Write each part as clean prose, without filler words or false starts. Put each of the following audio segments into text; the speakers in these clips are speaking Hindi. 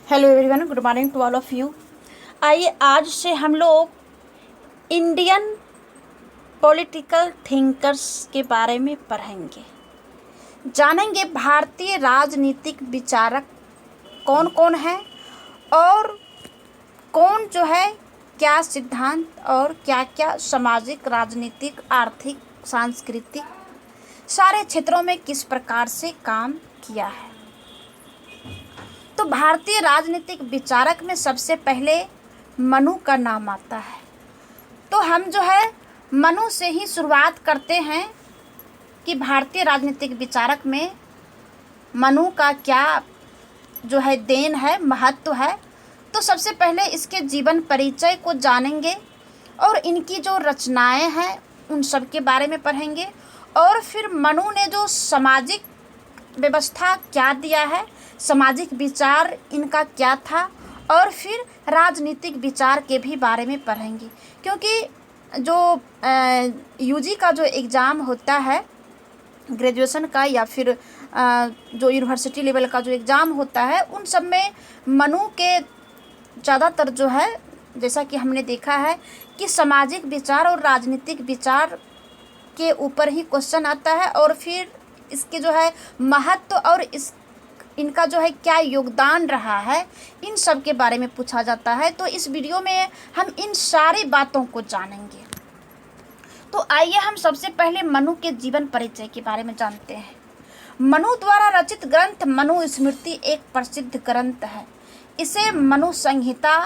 Hello everyone, good morning to all of you. आइए आज से हम लोग इंडियन पॉलिटिकल थिंकर्स के बारे में पढ़ेंगे, जानेंगे भारतीय राजनीतिक विचारक कौन कौन हैं और कौन जो है क्या सिद्धांत और क्या क्या सामाजिक, राजनीतिक, आर्थिक, सांस्कृतिक सारे क्षेत्रों में किस प्रकार से काम किया है। तो भारतीय राजनीतिक विचारक में सबसे पहले मनु का नाम आता है। तो हम जो है मनु से ही शुरुआत करते हैं कि भारतीय राजनीतिक विचारक में मनु का क्या जो है देन है, महत्व है। तो सबसे पहले इसके जीवन परिचय को जानेंगे और इनकी जो रचनाएं हैं उन सब के बारे में पढ़ेंगे, और फिर मनु ने जो सामाजिक व्यवस्था क्या दिया है, सामाजिक विचार इनका क्या था, और फिर राजनीतिक विचार के भी बारे में पढ़ेंगे। क्योंकि जो यूजी का जो एग्ज़ाम होता है ग्रेजुएशन का या फिर जो यूनिवर्सिटी लेवल का जो एग्ज़ाम होता है, उन सब में मनु के ज़्यादातर जो है, जैसा कि हमने देखा है कि सामाजिक विचार और राजनीतिक विचार के ऊपर ही क्वेश्चन आता है, और फिर इसके जो है महत्व और इनका जो है क्या योगदान रहा है, इन सब के बारे में पूछा जाता है। तो इस वीडियो में हम इन सारी बातों को जानेंगे। तो आइए हम सबसे पहले मनु के जीवन परिचय के बारे में जानते हैं। मनु द्वारा रचित ग्रंथ मनु स्मृति एक प्रसिद्ध ग्रंथ है। इसे मनु संहिता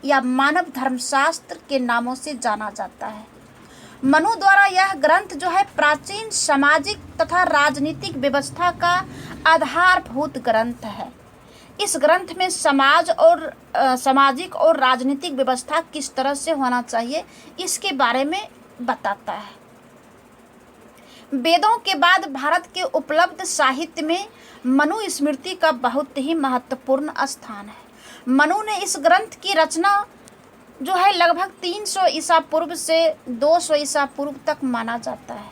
या मानव धर्मशास्त्र के नामों से जाना जाता है। मनु द्वारा यह ग्रंथ जो है प्राचीन सामाजिक तथा राजनीतिक व्यवस्था का आधारभूत ग्रंथ है। इस ग्रंथ में समाज और सामाजिक और राजनीतिक व्यवस्था किस तरह से होना चाहिए इसके बारे में बताता है। वेदों के बाद भारत के उपलब्ध साहित्य में मनु स्मृति का बहुत ही महत्वपूर्ण स्थान है। मनु ने इस ग्रंथ की रचना जो है लगभग 300 ईसा पूर्व से 200 ईसा पूर्व तक माना जाता है,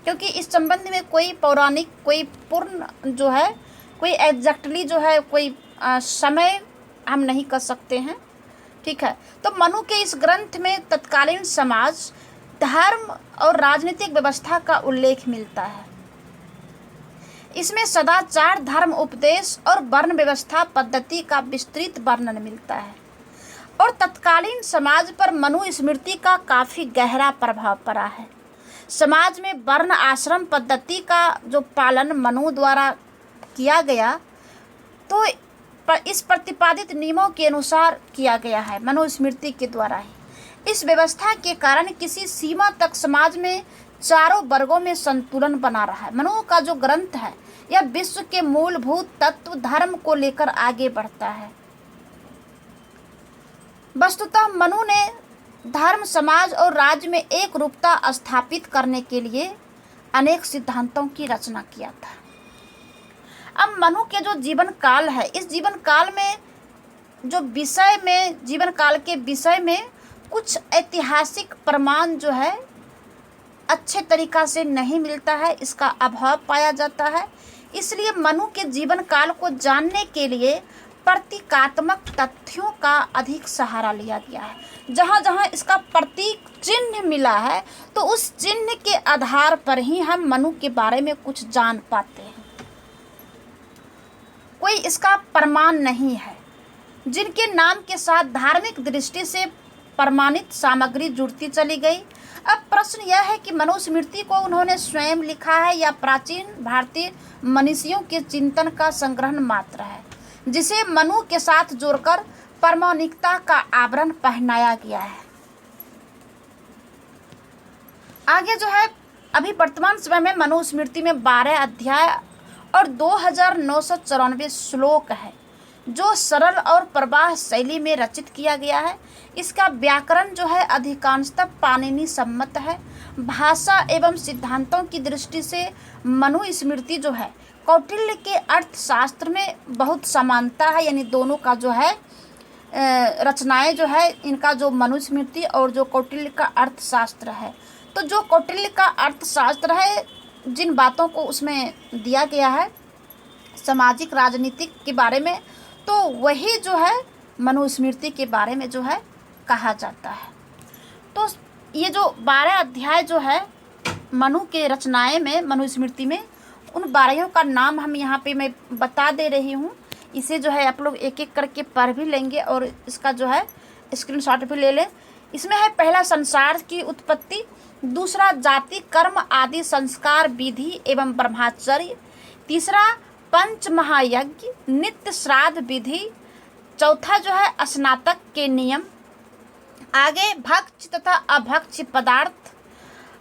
क्योंकि इस संबंध में कोई पौराणिक, कोई पूर्ण जो है, कोई एग्जैक्टली जो है कोई समय हम नहीं कर सकते हैं। ठीक है। तो मनु के इस ग्रंथ में तत्कालीन समाज, धर्म और राजनीतिक व्यवस्था का उल्लेख मिलता है। इसमें सदाचार, धर्म उपदेश और वर्ण व्यवस्था पद्धति का विस्तृत वर्णन मिलता है, और तत्कालीन समाज पर मनु स्मृति का काफ़ी गहरा प्रभाव पड़ा है। समाज में वर्ण आश्रम पद्धति का जो पालन मनु द्वारा किया गया, तो इस प्रतिपादित नियमों के अनुसार किया गया है मनु स्मृति के द्वारा ही। इस व्यवस्था के कारण किसी सीमा तक समाज में चारों वर्गों में संतुलन बना रहा है। मनु का जो ग्रंथ है यह विश्व के मूलभूत तत्व धर्म को लेकर आगे बढ़ता है। वस्तुतः मनु ने धर्म, समाज और राज्य में एक रूपता स्थापित करने के लिए अनेक सिद्धांतों की रचना किया था। अब मनु के जो जीवन काल है, इस जीवन काल में जो विषय में, जीवन काल के विषय में कुछ ऐतिहासिक प्रमाण जो है अच्छे तरीका से नहीं मिलता है, इसका अभाव पाया जाता है। इसलिए मनु के जीवन काल को जानने के लिए प्रतीकात्मक तथ्यों का अधिक सहारा लिया गया है। जहाँ जहाँ इसका प्रतीक चिन्ह मिला है, तो उस चिन्ह के आधार पर ही हम मनु के बारे में कुछ जान पाते हैं। कोई इसका प्रमाण नहीं है। जिनके नाम के साथ धार्मिक दृष्टि से प्रमाणित सामग्री जुड़ती चली गई। अब प्रश्न यह है कि मनु स्मृति को उन्होंने स्वयं लिखा है या प्राचीन भारतीय मनीषियों के चिंतन का संग्रहण मात्र है, जिसे मनु के साथ जोड़कर प्रामाणिकता का आवरण पहनाया गया है। आगे जो है अभी वर्तमान समय में मनु स्मृति में 12 अध्याय और 2994 श्लोक है, जो सरल और प्रवाह शैली में रचित किया गया है। इसका व्याकरण जो है अधिकांशतः पाणिनि सम्मत है। भाषा एवं सिद्धांतों की दृष्टि से मनु स्मृति जो है कौटिल्य के अर्थशास्त्र में बहुत समानता है, यानी दोनों का जो है रचनाएं जो है, इनका जो मनु स्मृति और जो कौटिल्य का अर्थशास्त्र है, तो जो कौटिल्य का अर्थशास्त्र है, जिन बातों को उसमें दिया गया है सामाजिक राजनीतिक के बारे में, तो वही जो है मनुस्मृति के बारे में जो है कहा जाता है। तो ये जो 12 अध्याय जो है मनु के रचनाएं में, मनुस्मृति में, उन 12 का नाम हम यहाँ पे मैं बता दे रही हूँ। इसे जो है आप लोग एक एक करके पढ़ भी लेंगे और इसका जो है स्क्रीनशॉट भी ले लें। इसमें है पहला संसार की उत्पत्ति, दूसरा जाति कर्म आदि संस्कार विधि एवं ब्रह्मचर्य, तीसरा पंच महायज्ञ नित्य श्राद्ध विधि, चौथा जो है स्नातक के नियम, आगे भक्ष्य तथा अभक्ष्य पदार्थ,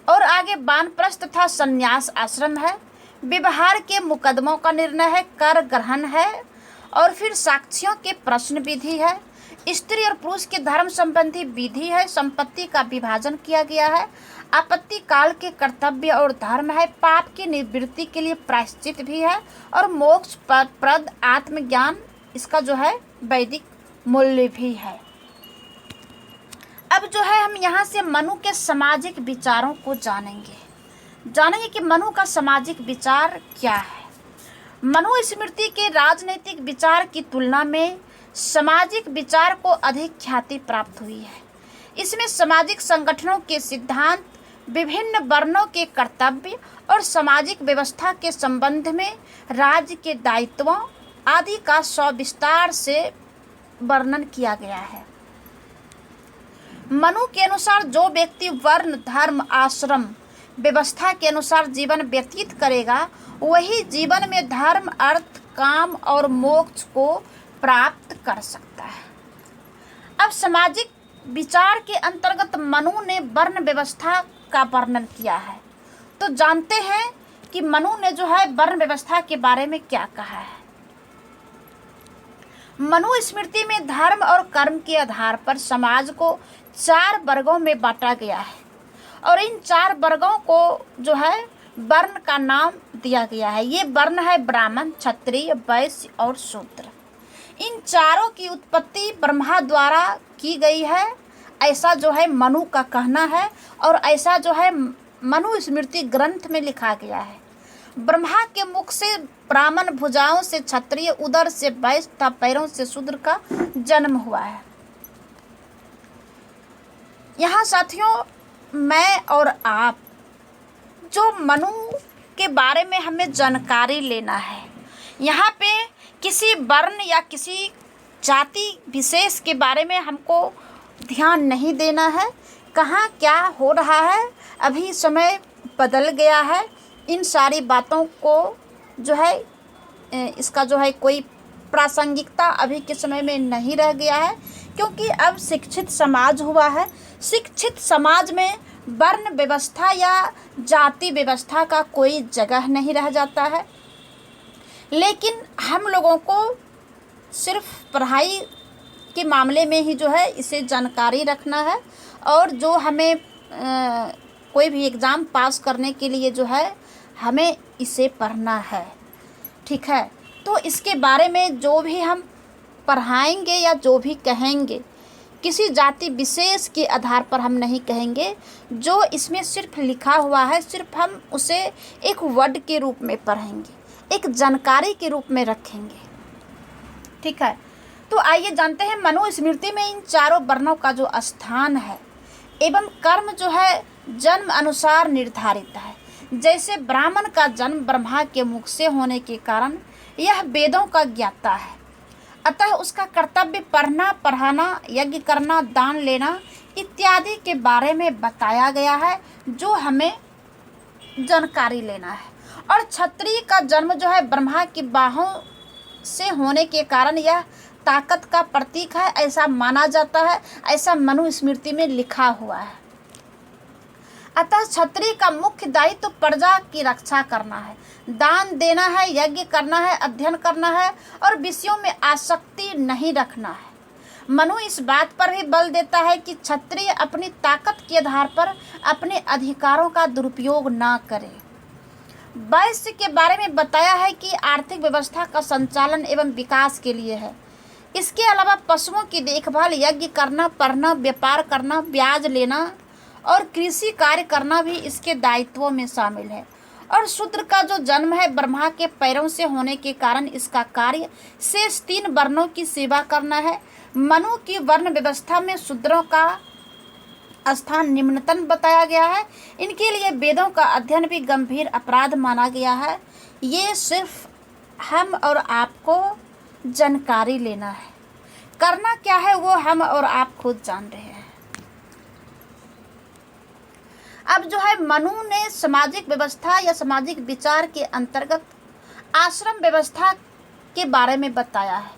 और आगे वानप्रस्थ तथा संन्यास आश्रम है, व्यवहार के मुकदमों का निर्णय है, कर ग्रहण है, और फिर साक्ष्यों के प्रश्न विधि है, स्त्री और पुरुष के धर्म संबंधी विधि है, संपत्ति का विभाजन किया गया है, आपत्ति काल के कर्तव्य और धर्म है, पाप की निवृत्ति के लिए प्रायश्चित भी है, और मोक्ष प्रद आत्मज्ञान, इसका जो है वैदिक मूल्य भी है। अब जो है हम यहाँ से मनु के सामाजिक विचारों को जानेंगे कि मनु का सामाजिक विचार क्या है। मनुस्मृति के राजनीतिक विचार की तुलना में सामाजिक विचार को अधिक ख्याति प्राप्त हुई है। इसमें सामाजिक संगठनों के सिद्धांत, विभिन्न वर्णों के कर्तव्य और सामाजिक व्यवस्था के संबंध में राज्य के दायित्वों आदि का सविस्तार से वर्णन किया गया है। मनु के अनुसार जो व्यक्ति वर्ण धर्म आश्रम व्यवस्था के अनुसार जीवन व्यतीत करेगा वही जीवन में धर्म अर्थ काम और मोक्ष को प्राप्त कर सकता है। अब सामाजिक विचार के अंतर्गत मनु ने वर्ण व्यवस्था का वर्णन किया है। तो जानते हैं कि मनु ने जो है वर्ण व्यवस्था के बारे में क्या कहा है। मनुस्मृति में धर्म और कर्म के आधार पर समाज को 4 वर्गों में बांटा गया है और इन 4 वर्गों को जो है वर्ण का नाम दिया गया है। ये वर्ण है ब्राह्मण, क्षत्रिय, वैश्य और शूद्र। इन चारों की उत्पत्ति ब्रह्मा द्वारा की गई है, ऐसा जो है मनु का कहना है और ऐसा जो है मनुस्मृति ग्रंथ में लिखा गया है। ब्रह्मा के मुख से ब्राह्मण, भुजाओं से क्षत्रिय, उदर से वैश्य तथा पैरों से शूद्र का जन्म हुआ है। यहाँ साथियों मैं और आप जो मनु के बारे में हमें जानकारी लेना है, यहाँ पे किसी वर्ण या किसी जाति विशेष के बारे में हमको ध्यान नहीं देना है। कहाँ क्या हो रहा है, अभी समय बदल गया है, इन सारी बातों को जो है इसका जो है कोई प्रासंगिकता अभी के समय में नहीं रह गया है, क्योंकि अब शिक्षित समाज हुआ है। शिक्षित समाज में वर्ण व्यवस्था या जाति व्यवस्था का कोई जगह नहीं रह जाता है। लेकिन हम लोगों को सिर्फ पढ़ाई के मामले में ही जो है इसे जानकारी रखना है और जो हमें कोई भी एग्ज़ाम पास करने के लिए जो है हमें इसे पढ़ना है, ठीक है। तो इसके बारे में जो भी हम पढ़ाएंगे या जो भी कहेंगे किसी जाति विशेष के आधार पर हम नहीं कहेंगे। जो इसमें सिर्फ लिखा हुआ है सिर्फ हम उसे एक वर्ड के रूप में पढ़ेंगे, एक जानकारी के रूप में रखेंगे, ठीक है। तो आइए जानते हैं मनुस्मृति में इन चारों वर्णों का जो स्थान है एवं कर्म जो है जन्म अनुसार निर्धारित है। जैसे ब्राह्मण का जन्म ब्रह्मा के मुख से होने के कारण यह वेदों का ज्ञाता है, अतः उसका कर्तव्य पढ़ना, पढ़ाना, यज्ञ करना, दान लेना इत्यादि के बारे में बताया गया है जो हमें जानकारी लेना है। और क्षत्रिय का जन्म जो है ब्रह्मा की बाहों से होने के कारण यह ताकत का प्रतीक है, ऐसा माना जाता है, ऐसा मनुस्मृति में लिखा हुआ है। अतः क्षत्रिय का मुख्य दायित्व तो प्रजा की रक्षा करना है, दान देना है, यज्ञ करना है, अध्ययन करना है और विषयों में आसक्ति नहीं रखना है। मनु इस बात पर भी बल देता है कि क्षत्रिय अपनी ताकत के आधार पर अपने अधिकारों का दुरुपयोग ना करे। वैश्य के बारे में बताया है कि आर्थिक व्यवस्था का संचालन एवं विकास के लिए है। इसके अलावा पशुओं की देखभाल, यज्ञ करना, पढ़ना, व्यापार करना, ब्याज लेना और कृषि कार्य करना भी इसके दायित्वों में शामिल है। और शूद्र का जो जन्म है ब्रह्मा के पैरों से होने के कारण इसका कार्य शेष 3 वर्णों की सेवा करना है। मनु की वर्ण व्यवस्था में शूद्रों का स्थान निम्नतम बताया गया है। इनके लिए वेदों का अध्ययन भी गंभीर अपराध माना गया है। ये सिर्फ हम और आपको जानकारी लेना है, करना क्या है वो हम और आप खुद जान रहे हैं। अब जो है मनु ने सामाजिक व्यवस्था या सामाजिक विचार के अंतर्गत आश्रम व्यवस्था के बारे में बताया है।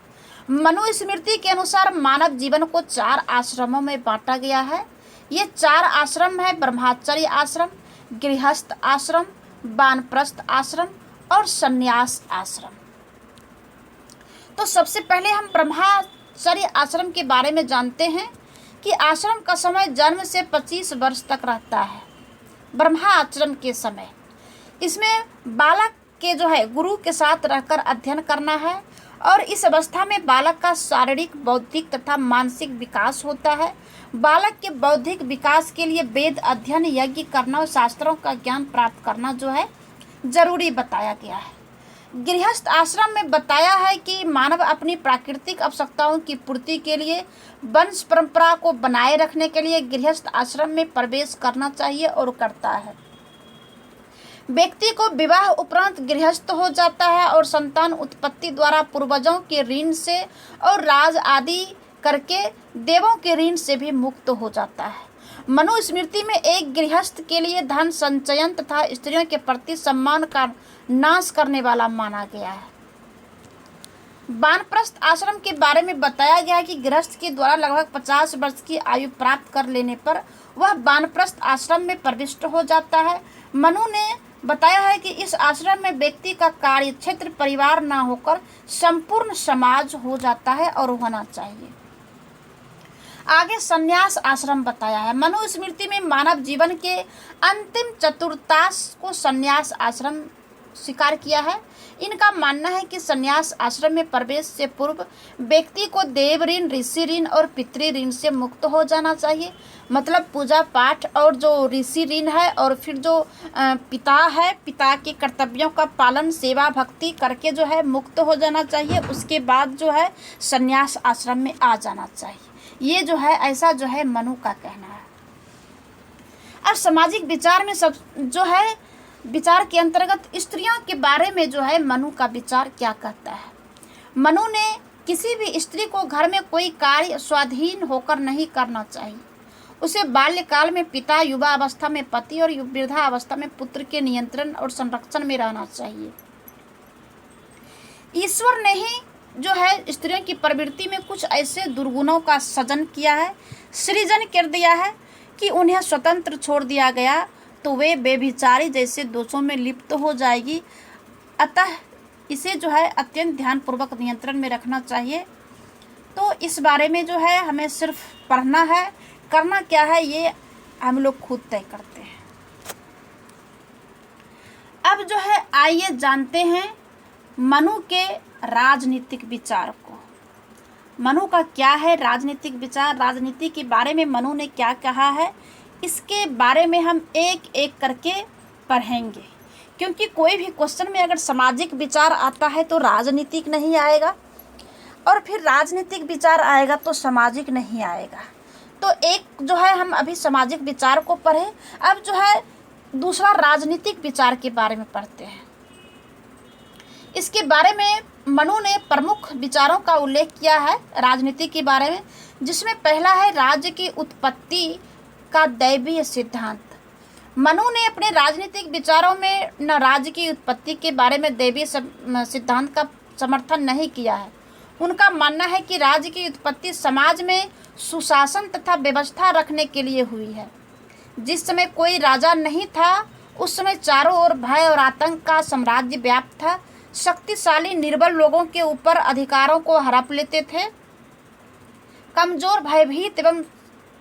मनु स्मृति के अनुसार मानव जीवन को 4 आश्रमों में बांटा गया है। ये 4 आश्रम है: ब्रह्मचर्य आश्रम, गृहस्थ आश्रम, वानप्रस्थ आश्रम और संन्यास आश्रम। तो सबसे पहले हम ब्रह्मचर्य आश्रम के बारे में जानते हैं कि आश्रम का समय जन्म से 25 वर्ष तक रहता है। ब्रह्माचर्य के समय इसमें बालक के जो है गुरु के साथ रहकर अध्ययन करना है और इस अवस्था में बालक का शारीरिक, बौद्धिक तथा मानसिक विकास होता है। बालक के बौद्धिक विकास के लिए वेद अध्ययन, यज्ञ करना और शास्त्रों का ज्ञान प्राप्त करना जो है जरूरी बताया गया है। गृहस्थ आश्रम में बताया है कि मानव अपनी प्राकृतिक आवश्यकताओं की पूर्ति के लिए वंश परंपरा को बनाए रखने के लिए गृहस्थ आश्रम में प्रवेश करना चाहिए और करता है। व्यक्ति को विवाह उपरांत गृहस्थ हो जाता है और संतान उत्पत्ति द्वारा पूर्वजों के ऋण से और राज आदि करके देवों के ऋण से भी मुक्त हो जाता है। मनु स्मृति में एक गृहस्थ के लिए धन संचयन तथा स्त्रियों के प्रति सम्मान का नाश करने वाला माना गया है। वानप्रस्थ आश्रम के बारे में बताया गया है कि गृहस्थ के द्वारा लगभग 50 वर्ष की आयु प्राप्त कर लेने पर वह वानप्रस्थ आश्रम में प्रविष्ट हो जाता है। मनु ने बताया है कि इस आश्रम में व्यक्ति का कार्य क्षेत्र परिवार न होकर संपूर्ण समाज हो जाता है और होना चाहिए। आगे संन्यास आश्रम बताया है। मनु स्मृति में मानव जीवन के अंतिम चतुर्थांश को संन्यास आश्रम स्वीकार किया है। इनका मानना है कि संन्यास आश्रम में प्रवेश से पूर्व व्यक्ति को देव ऋण, ऋषि ऋण और पितृ ऋण से मुक्त हो जाना चाहिए। मतलब पूजा पाठ और जो ऋषि ऋण है और फिर जो पिता है, पिता के कर्तव्यों का पालन, सेवा भक्ति करके जो है मुक्त हो जाना चाहिए। उसके बाद जो है संन्यास आश्रम में आ जाना चाहिए। ये जो है ऐसा जो है मनु का कहना है। अब सामाजिक विचार में सब जो है विचार के अंतर्गत स्त्रियों के बारे में जो है मनु का विचार क्या कहता है। मनु ने किसी भी स्त्री को घर में कोई कार्य स्वाधीन होकर नहीं करना चाहिए। उसे बाल्यकाल में पिता, युवा अवस्था में पति और वृद्धा अवस्था में पुत्र के नियंत्रण और संरक्षण में रहना चाहिए। ईश्वर ने ही जो है स्त्रियों की प्रवृत्ति में कुछ ऐसे दुर्गुणों का सृजन किया है, सृजन कर दिया है कि उन्हें स्वतंत्र छोड़ दिया गया तो वे बेभिचारी जैसे दोषों में लिप्त हो जाएगी। अतः इसे जो है अत्यंत ध्यानपूर्वक नियंत्रण में रखना चाहिए। तो इस बारे में जो है हमें सिर्फ पढ़ना है, करना क्या है ये हम लोग खुद तय करते हैं। अब जो है आइए जानते हैं मनु के राजनीतिक विचार को। मनु का क्या है राजनीतिक विचार, राजनीति के बारे में मनु ने क्या कहा है, इसके बारे में हम एक एक करके पढ़ेंगे। क्योंकि कोई भी क्वेश्चन में अगर सामाजिक विचार आता है तो राजनीतिक नहीं आएगा, और फिर राजनीतिक विचार आएगा तो सामाजिक नहीं आएगा। तो एक जो है हम अभी सामाजिक विचार को पढ़े, अब जो है दूसरा राजनीतिक विचार के बारे में पढ़ते हैं। इसके बारे में मनु ने प्रमुख विचारों का उल्लेख किया है राजनीति के बारे में, जिसमें पहला है राज्य की उत्पत्ति का दैवीय सिद्धांत। मनु ने अपने राजनीतिक विचारों में न राज्य की उत्पत्ति के बारे में दैवीय सिद्धांत का समर्थन नहीं किया है। उनका मानना है कि राज्य की उत्पत्ति समाज में सुशासन तथा व्यवस्था रखने के लिए हुई है। जिस समय कोई राजा नहीं था उस समय चारों ओर भय और आतंक का साम्राज्य व्याप्त था। शक्तिशाली निर्बल लोगों के ऊपर अधिकारों को हड़प लेते थे। कमजोर, भयभीत एवं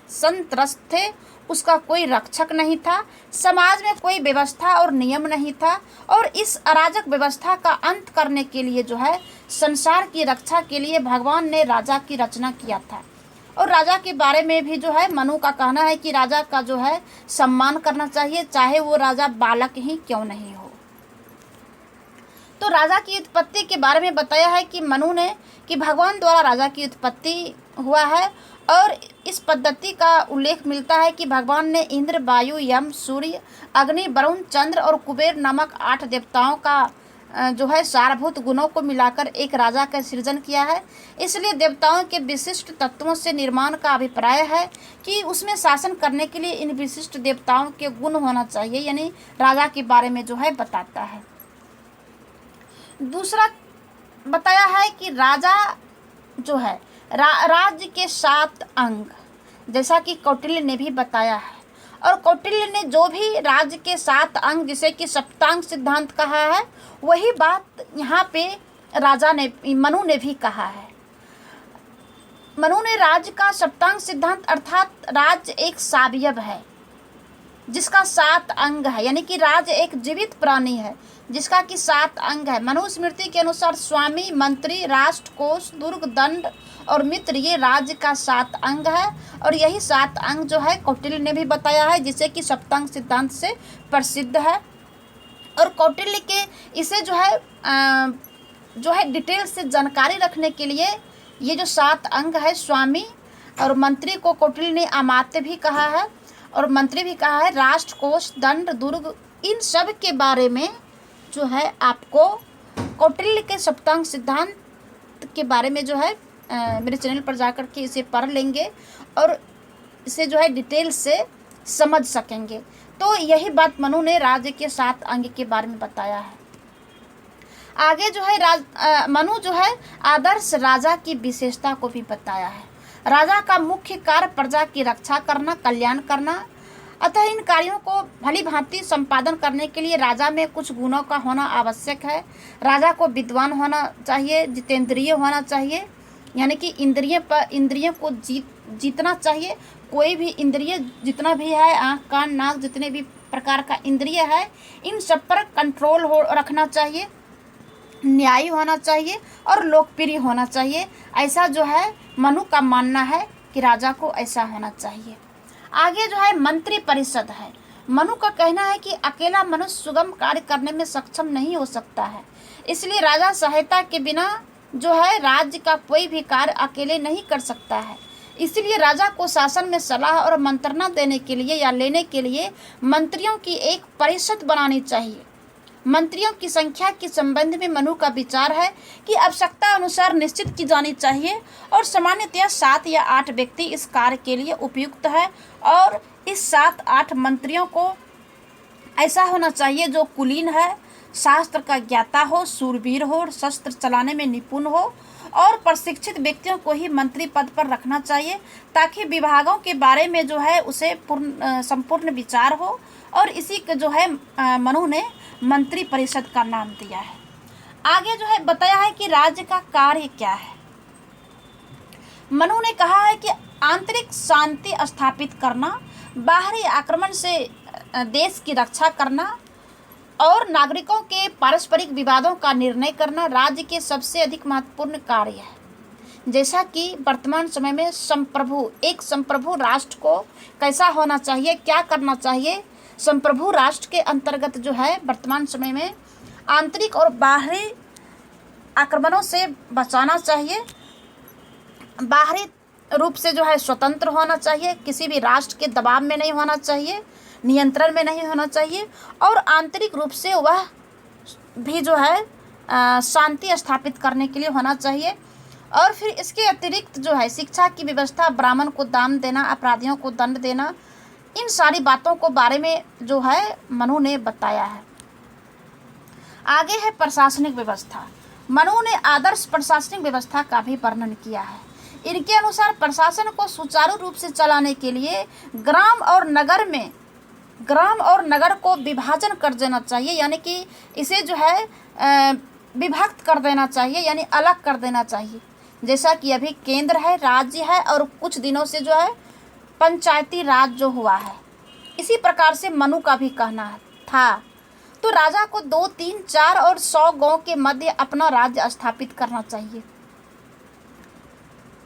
संत्रस्त थे, उसका कोई रक्षक नहीं था। समाज में कोई व्यवस्था और नियम नहीं था, और इस अराजक व्यवस्था का अंत करने के लिए जो है संसार की रक्षा के लिए भगवान ने राजा की रचना किया था। और राजा के बारे में भी जो है मनु का कहना है कि राजा का जो है सम्मान करना चाहिए, चाहे वो राजा बालक ही क्यों नहीं हो। तो राजा की उत्पत्ति के बारे में बताया है कि मनु ने कि भगवान द्वारा राजा की उत्पत्ति हुआ है। और इस पद्धति का उल्लेख मिलता है कि भगवान ने इंद्र, वायु, यम, सूर्य, अग्नि, वरुण, चंद्र और कुबेर नामक 8 देवताओं का जो है सारभूत गुणों को मिलाकर एक राजा का सृजन किया है। इसलिए देवताओं के विशिष्ट तत्वों से निर्माण का अभिप्राय है कि उसमें शासन करने के लिए इन विशिष्ट देवताओं के गुण होना चाहिए, यानी राजा के बारे में जो है बताता है। दूसरा बताया है कि राजा जो है राज्य के 7 अंग, जैसा कि कौटिल्य ने भी बताया है। और कौटिल्य ने जो भी राज्य के 7 अंग जिसे कि सप्तांग सिद्धांत कहा है, वही बात यहाँ पे मनु ने भी कहा है। मनु ने राज्य का सप्तांग सिद्धांत अर्थात राज्य एक सावयव है जिसका 7 अंग है, यानी कि राज्य एक जीवित प्राणी है जिसका कि 7 अंग है। मनुस्मृति के अनुसार स्वामी, मंत्री, राष्ट्रकोष, दुर्ग, दंड और मित्र ये राज्य का 7 अंग है। और यही 7 अंग जो है कौटिल्य ने भी बताया है, जिसे कि सप्तांग सिद्धांत से प्रसिद्ध है। और कौटिल्य के इसे जो है डिटेल से जानकारी रखने के लिए ये जो 7 अंग है, स्वामी और मंत्री को कौटिल्य ने अमात्य भी कहा है और मंत्री भी कहा है, राष्ट्रकोष, दंड, दुर्ग, इन सब के बारे में जो है आपको कौटिल्य के सप्तांग सिद्धांत के बारे में जो है मेरे चैनल पर जाकर के इसे पढ़ लेंगे और इसे जो है डिटेल से समझ सकेंगे। तो यही बात मनु ने राज्य के 7 अंग के बारे में बताया है। आगे जो है मनु जो है आदर्श राजा की विशेषता को भी बताया है। राजा का मुख्य कार्य प्रजा की रक्षा करना, कल्याण करना, अतः इन कार्यों को भली भांति संपादन करने के लिए राजा में कुछ गुणों का होना आवश्यक है। राजा को विद्वान होना चाहिए, जितेंद्रिय होना चाहिए, यानी कि इंद्रियों को जीतना चाहिए। कोई भी इंद्रिय जितना भी है, आँख, कान, नाक, जितने भी प्रकार का इंद्रिय है, इन सब पर कंट्रोल रखना चाहिए, न्यायी होना चाहिए और लोकप्रिय होना चाहिए। ऐसा जो है मनु का मानना है कि राजा को ऐसा होना चाहिए। आगे जो है मंत्री परिषद है। मनु का कहना है कि अकेला मनुष्य सुगम कार्य करने में सक्षम नहीं हो सकता है, इसलिए राजा सहायता के बिना जो है राज्य का कोई भी कार्य अकेले नहीं कर सकता है। इसलिए राजा को शासन में सलाह और मंत्रणा देने के लिए या लेने के लिए मंत्रियों की एक परिषद बनानी चाहिए। मंत्रियों की संख्या के संबंध में मनु का विचार है कि आवश्यकता अनुसार निश्चित की जानी चाहिए और सामान्यतः 7 या 8 व्यक्ति इस कार्य के लिए उपयुक्त है। और इस 7-8 मंत्रियों को ऐसा होना चाहिए जो कुलीन है, शास्त्र का ज्ञाता हो, सूरवीर हो, शस्त्र चलाने में निपुण हो और प्रशिक्षित व्यक्तियों को ही मंत्री पद पर रखना चाहिए ताकि विभागों के बारे में जो है उसे संपूर्ण विचार हो। और इसी के जो है मनु ने मंत्री परिषद का नाम दिया है। आगे जो है बताया है कि राज्य का कार्य क्या है। मनु ने कहा है कि आंतरिक शांति स्थापित करना, बाहरी आक्रमण से देश की रक्षा करना और नागरिकों के पारस्परिक विवादों का निर्णय करना राज्य के सबसे अधिक महत्वपूर्ण कार्य है। जैसा कि वर्तमान समय में एक संप्रभु राष्ट्र को कैसा होना चाहिए, क्या करना चाहिए, संप्रभु राष्ट्र के अंतर्गत जो है वर्तमान समय में आंतरिक और बाहरी आक्रमणों से बचाना चाहिए। बाहरी रूप से जो है स्वतंत्र होना चाहिए, किसी भी राष्ट्र के दबाव में नहीं होना चाहिए, नियंत्रण में नहीं होना चाहिए। और आंतरिक रूप से वह भी जो है शांति स्थापित करने के लिए होना चाहिए। और फिर इसके अतिरिक्त जो है शिक्षा की व्यवस्था, ब्राह्मण को दान देना, अपराधियों को दंड देना, इन सारी बातों को बारे में जो है मनु ने बताया है। आगे है प्रशासनिक व्यवस्था। मनु ने आदर्श प्रशासनिक व्यवस्था का भी वर्णन किया है। इनके अनुसार प्रशासन को सुचारू रूप से चलाने के लिए ग्राम और नगर को विभाजन कर देना चाहिए, यानी कि इसे जो है विभक्त कर देना चाहिए, यानी अलग कर देना चाहिए। जैसा कि अभी केंद्र है, राज्य है और कुछ दिनों से जो है पंचायती राज जो हुआ है, इसी प्रकार से मनु का भी कहना था। तो राजा को 2, 3, 4 और 100 गांव के मध्य अपना राज्य स्थापित करना चाहिए।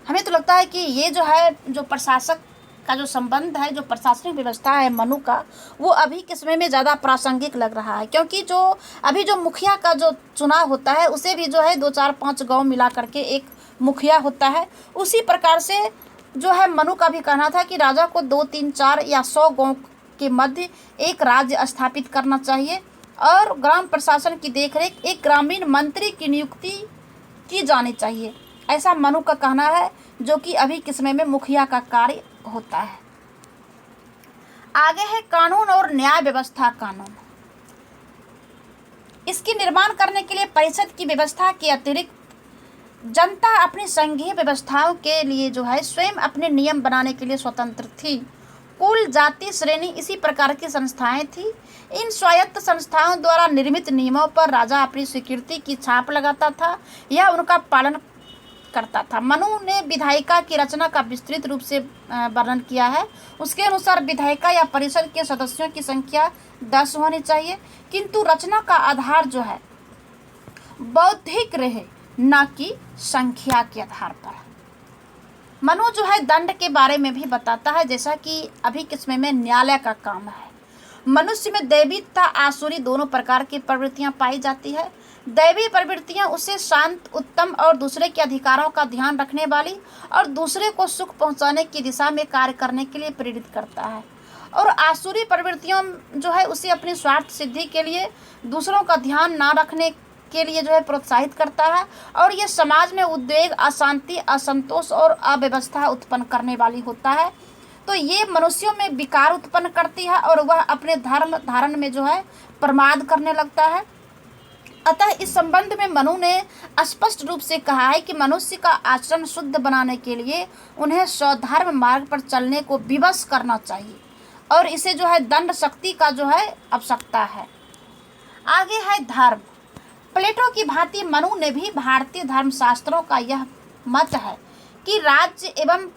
हमें तो लगता है कि ये जो है जो प्रशासक का जो संबंध है, जो प्रशासनिक व्यवस्था है मनु का, वो अभी के समय में ज़्यादा प्रासंगिक लग रहा है। क्योंकि जो अभी जो मुखिया का जो चुनाव होता है उसे भी जो है 2 4 5 गांव मिला करके एक मुखिया होता है। उसी प्रकार से जो है मनु का भी कहना था कि राजा को 2 3 4 या 100 गांव के मध्य एक राज्य स्थापित करना चाहिए और ग्राम प्रशासन की देखरेख एक ग्रामीण मंत्री की नियुक्ति की जानी चाहिए। ऐसा मनु का कहना है, जो कि अभी के समय में मुखिया का कार्य होता है। आगे है कानून और न्याय व्यवस्था कानून। इसकी निर्माण करने के लिए परिषद की व्यवस्था के अतिरिक्त जनता अपनी संघीय व्यवस्थाओं के लिए जो है स्वयं अपने नियम बनाने के लिए स्वतंत्र थी। कुल जाति श्रेणी इसी प्रकार की संस्थाएं थी। इन स्वायत्त संस्थाओं द्वारा निर्मित नियमों पर राजा अपनी स्वीकृति की छाप लगाता था या उनका पालन करता था। मनु ने विधायिका की रचना का विस्तृत रूप से वर्णन किया है। उसके अनुसार विधायिका या परिषद के सदस्यों की संख्या 10 होनी चाहिए, किंतु रचना का आधार जो है बौद्धिक रहे, न कि संख्या के आधार पर। मनु जो है दंड के बारे में भी बताता है, जैसा कि अभी के समय में न्यायालय का काम है। मनुष्य में दैवी तथा आसुरी दोनों प्रकार की प्रवृत्तियां पाई जाती है। दैवी प्रवृत्तियां उसे शांत, उत्तम और दूसरे के अधिकारों का ध्यान रखने वाली और दूसरे को सुख पहुंचाने की दिशा में कार्य करने के लिए प्रेरित करता है। और आसुरी प्रवृत्तियों जो है उसे अपनी स्वार्थ सिद्धि के लिए दूसरों का ध्यान ना रखने के लिए जो है प्रोत्साहित करता है और ये समाज में उद्वेग, अशांति, असंतोष और अव्यवस्था उत्पन्न करने वाली होता है। तो ये मनुष्यों में विकार उत्पन्न करती है और वह अपने धर्म धारण में जो है प्रमाद करने लगता है। अतः इस संबंध में मनु ने स्पष्ट रूप से कहा है कि मनुष्य का आचरण शुद्ध बनाने के लिए उन्हें स्वधर्म मार्ग पर चलने को विवश करना चाहिए और इसे जो है दंड शक्ति का जो है आवश्यकता है। आगे है धर्म। प्लेटो की भांति मनु ने भी भारतीय धर्मशास्त्रों का यह मत है कि राज्य एवं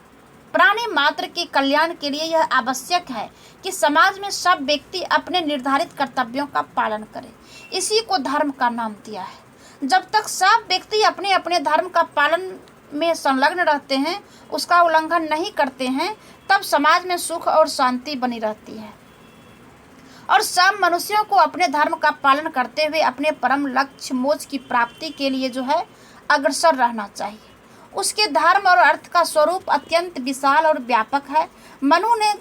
प्राणी मात्र के कल्याण के लिए यह आवश्यक है कि समाज में सब व्यक्ति अपने निर्धारित कर्तव्यों का पालन करें। इसी को धर्म का नाम दिया है। जब तक सब व्यक्ति अपने अपने धर्म का पालन में संलग्न रहते हैं, उसका उल्लंघन नहीं करते हैं, तब समाज में सुख और शांति बनी रहती है और सब मनुष्यों को अपने धर्म का पालन करते हुए अपने परम लक्ष्य मोक्ष की प्राप्ति के लिए जो है अग्रसर रहना चाहिए। उसके धर्म और अर्थ का स्वरूप अत्यंत विशाल और व्यापक है। मनु ने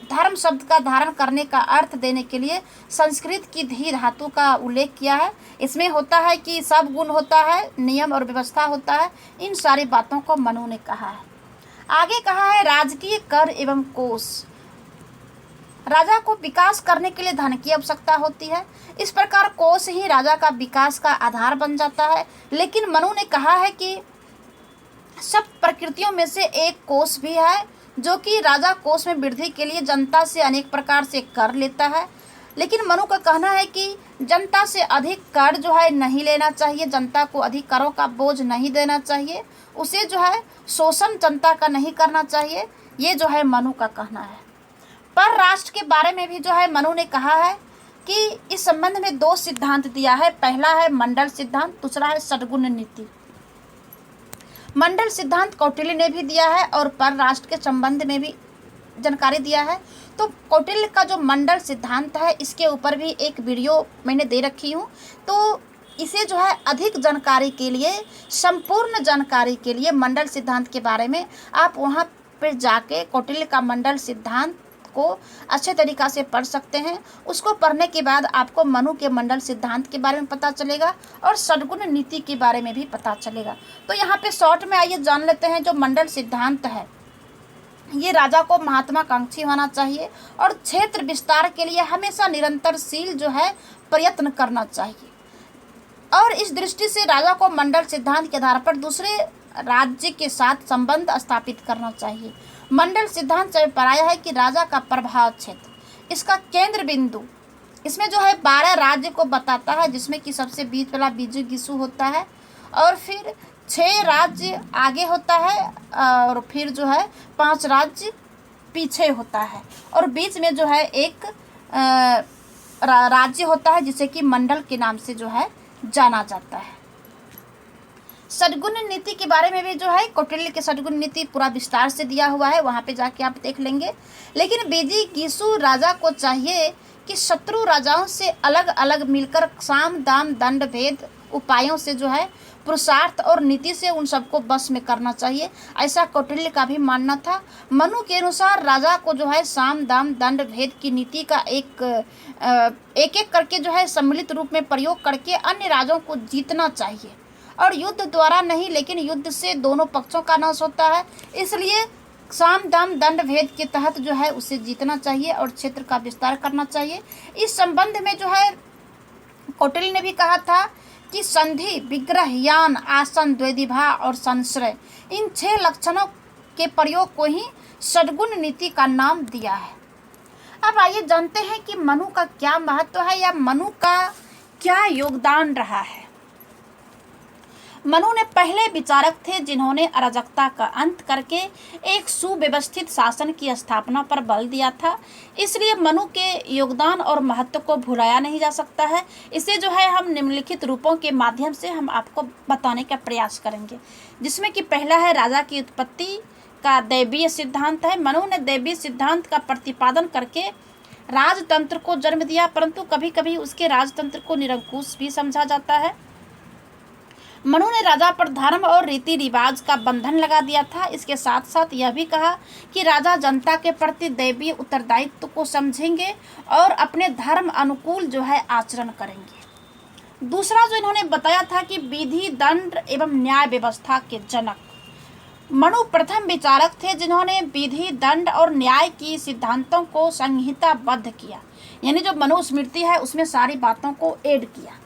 धर्म शब्द का धारण करने का अर्थ देने के लिए संस्कृत की धी धातु का उल्लेख किया है। इसमें होता है कि सब गुण होता है, नियम और व्यवस्था होता है। इन सारी बातों को मनु ने कहा है। आगे कहा है राजकीय कर एवं कोष। राजा को विकास करने के लिए धन की आवश्यकता होती है। इस प्रकार कोष ही राजा का विकास का आधार बन जाता है। लेकिन मनु ने कहा है कि सब प्रकृतियों में से एक कोष भी है, जो कि राजा कोष में वृद्धि के लिए जनता से अनेक प्रकार से कर लेता है। लेकिन मनु का कहना है कि जनता से अधिक कर जो है नहीं लेना चाहिए, जनता को अधिक करों का बोझ नहीं देना चाहिए, उसे जो है शोषण जनता का नहीं करना चाहिए। ये जो है मनु का कहना है। पर राष्ट्र के बारे में भी जो है मनु ने कहा है कि इस संबंध में 2 सिद्धांत दिया है। पहला है मंडल सिद्धांत, दूसरा है षड्गुण नीति। मंडल सिद्धांत कौटिल्य ने भी दिया है और पर राष्ट्र के संबंध में भी जानकारी दिया है। तो कौटिल्य का जो मंडल सिद्धांत है, इसके ऊपर भी एक वीडियो मैंने दे रखी हूँ। तो इसे जो है अधिक जानकारी के लिए, संपूर्ण जानकारी के लिए मंडल सिद्धांत के बारे में आप वहाँ पर जाके कौटिल्य का मंडल सिद्धांत को अच्छे तरीक़ा से पढ़ सकते हैं। उसको पढ़ने के बाद आपको मनु के मंडल सिद्धांत के बारे में पता चलेगा और षड्गुण नीति के बारे में भी पता चलेगा। तो यहाँ पे शॉर्ट में आइए जान लेते हैं। जो मंडल सिद्धांत है, ये राजा को महत्वाकांक्षी होना चाहिए और क्षेत्र विस्तार के लिए हमेशा निरंतरशील जो है प्रयत्न करना चाहिए। और इस दृष्टि से राजा को मंडल सिद्धांत के आधार पर दूसरे राज्य के साथ संबंध स्थापित करना चाहिए। मंडल सिद्धांत से पाया है कि राजा का प्रभाव क्षेत्र, इसका केंद्र बिंदु, इसमें जो है 12 राज्य को बताता है, जिसमें कि सबसे बीच वाला बीजू गिसु होता है और फिर 6 राज्य आगे होता है और फिर जो है 5 राज्य पीछे होता है और बीच में जो है एक राज्य होता है जिसे कि मंडल के नाम से जो है जाना जाता है। षडगुण नीति के बारे में भी जो है कौटिल्य के षडगुण नीति पूरा विस्तार से दिया हुआ है, वहाँ पे जाके आप देख लेंगे। लेकिन विजिगीषु राजा को चाहिए कि शत्रु राजाओं से अलग अलग मिलकर साम दाम दंड भेद उपायों से जो है पुरुषार्थ और नीति से उन सबको बस में करना चाहिए, ऐसा कौटिल्य का भी मानना था। मनु के अनुसार राजा को जो है साम दाम दंड भेद की नीति का एक एक करके जो है सम्मिलित रूप में प्रयोग करके अन्य राजाओं को जीतना चाहिए, और युद्ध द्वारा नहीं लेकिन युद्ध से दोनों पक्षों का नाश होता है, इसलिए साम दाम दंड भेद के तहत जो है उसे जीतना चाहिए और क्षेत्र का विस्तार करना चाहिए। इस संबंध में जो है कौटिल्य ने भी कहा था कि संधि, विग्रह, यान, आसन, द्वैधिभा और संश्रय, इन 6 लक्षणों के प्रयोग को ही षडगुण नीति का नाम दिया है। अब आइए जानते हैं कि मनु का क्या महत्व है या मनु का क्या योगदान रहा है। मनु ने पहले विचारक थे जिन्होंने अराजकता का अंत करके एक सुव्यवस्थित शासन की स्थापना पर बल दिया था, इसलिए मनु के योगदान और महत्व को भुलाया नहीं जा सकता है। इसे जो है हम निम्नलिखित रूपों के माध्यम से हम आपको बताने का प्रयास करेंगे, जिसमें कि पहला है राजा की उत्पत्ति का दैवीय सिद्धांत है। मनु ने दैवीय सिद्धांत का प्रतिपादन करके राजतंत्र को जन्म दिया, परंतु कभी कभी उसके राजतंत्र को निरंकुश भी समझा जाता है। मनु ने राजा पर धर्म और रीति रिवाज का बंधन लगा दिया था। इसके साथ साथ यह भी कहा कि राजा जनता के प्रति दैवीय उत्तरदायित्व को समझेंगे और अपने धर्म अनुकूल जो है आचरण करेंगे। दूसरा जो इन्होंने बताया था कि विधि, दंड एवं न्याय व्यवस्था के जनक मनु प्रथम विचारक थे जिन्होंने विधि, दंड और न्याय की सिद्धांतों को संहिताबद्ध किया, यानी जो मनुस्मृति है उसमें सारी बातों को ऐड किया।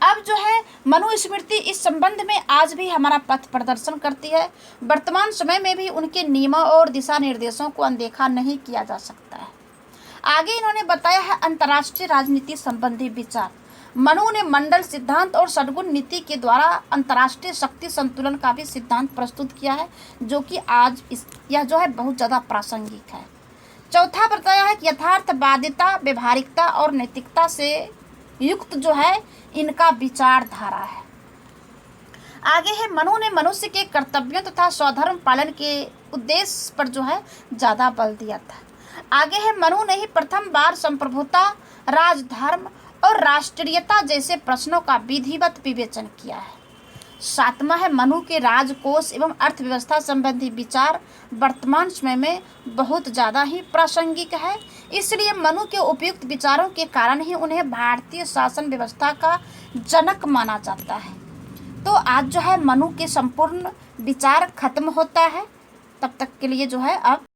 अब जो है मनुस्मृति इस संबंध में आज भी हमारा पथ प्रदर्शन करती है। वर्तमान समय में भी उनके नियमों और दिशा निर्देशों को अनदेखा नहीं किया जा सकता है। आगे इन्होंने बताया है अंतर्राष्ट्रीय राजनीति संबंधी विचार। मनु ने मंडल सिद्धांत और षडगुण नीति के द्वारा अंतर्राष्ट्रीय शक्ति संतुलन का भी सिद्धांत प्रस्तुत किया है, जो कि आज यह जो है बहुत ज़्यादा प्रासंगिक है। चौथा बताया है कि यथार्थवादिता, व्यवहारिकता और नैतिकता से युक्त जो है इनका विचारधारा है। आगे है मनु ने मनुष्य के कर्तव्यों तथा स्वधर्म पालन के उद्देश्य पर जो है ज़्यादा बल दिया था। आगे है मनु ने ही प्रथम बार संप्रभुता, राजधर्म और राष्ट्रीयता जैसे प्रश्नों का विधिवत विवेचन किया है। सातवां है मनु के राजकोष एवं अर्थव्यवस्था संबंधी विचार वर्तमान समय में बहुत ज़्यादा ही प्रासंगिक है, इसलिए मनु के उपयुक्त विचारों के कारण ही उन्हें भारतीय शासन व्यवस्था का जनक माना जाता है। तो आज जो है मनु के संपूर्ण विचार खत्म होता है। तब तक के लिए जो है अब